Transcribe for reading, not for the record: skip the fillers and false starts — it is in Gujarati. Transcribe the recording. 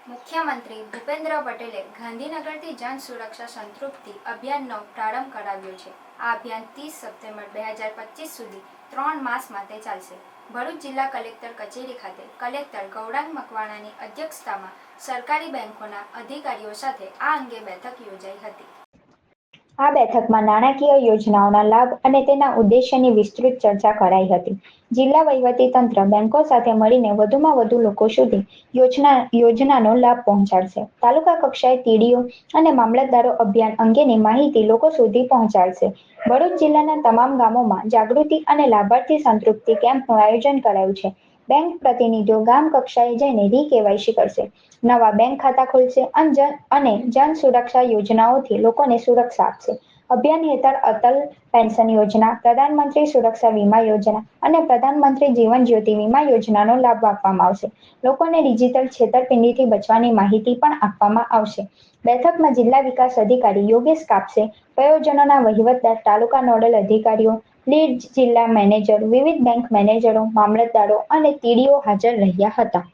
મુખ્યમંત્રી ભૂપેન્દ્ર પટેલે ગાંધીનગરથી જન સુરક્ષા સંતૃપ્તિ અભિયાનનો પ્રારંભ કરાવ્યો છે. આ અભિયાન 30 સપ્ટેમ્બર 2025 સુધી 3 માસ માટે ચાલશે. ભરૂચ જિલ્લા કલેક્ટર કચેરી ખાતે કલેક્ટર ગૌરાંગ મકવાણાની અધ્યક્ષતામાં સરકારી બેંકોના અધિકારીઓ સાથે આ અંગે બેઠક યોજાઈ હતી. આ બેઠકમાં નાણાકીય યોજનાઓના લાભ અને તેના ઉદ્દેશ્યની વિસ્તૃત ચર્ચા કરાઈ હતી. જિલ્લા વહીવટીતંત્ર બેંકો સાથે મળીને વધુમાં વધુ લોકો સુધી યોજનાનો લાભ પહોંચાડશે. તાલુકા કક્ષાએ ટીડીઓ અને મામલતદારો અભિયાન અંગેની માહિતી લોકો સુધી પહોંચાડશે. ભરૂચ જિલ્લાના તમામ ગામોમાં જાગૃતિ અને લાભાર્થી સંતૃપ્તિ કેમ્પનું આયોજન કરાયું છે. બેંક પ્રતિનિધિઓ ગામ કક્ષાએ જઈને રી-કેવાયસી કરશે, નવા બેંક ખાતા ખોલશે અને જન સુરક્ષા યોજનાઓથી લોકોને સુરક્ષા આપશે. અભિયાન હેઠળ અટલ પેન્શન યોજના, પ્રધાનમંત્રી સુરક્ષા વીમા યોજના અને પ્રધાનમંત્રી જીવન જ્યોતિ વીમા યોજનાનો લાભ આપવામાં આવશે. લોકોને ડિજિટલ છેતરપિંડીથી બચવાની માહિતી પણ આપવામાં આવશે. બેઠકમાં જિલ્લા વિકાસ અધિકારી યોગેશ કાપસે, પ્રયોજનોના વહીવટદાર, તાલુકા નોડલ અધિકારીઓ, લીડ જિલ્લા મેનેજર, વિવિધ બેંક મેનેજરો, મામલતદારો અને ટીડીઓ હાજર રહ્યા હતા.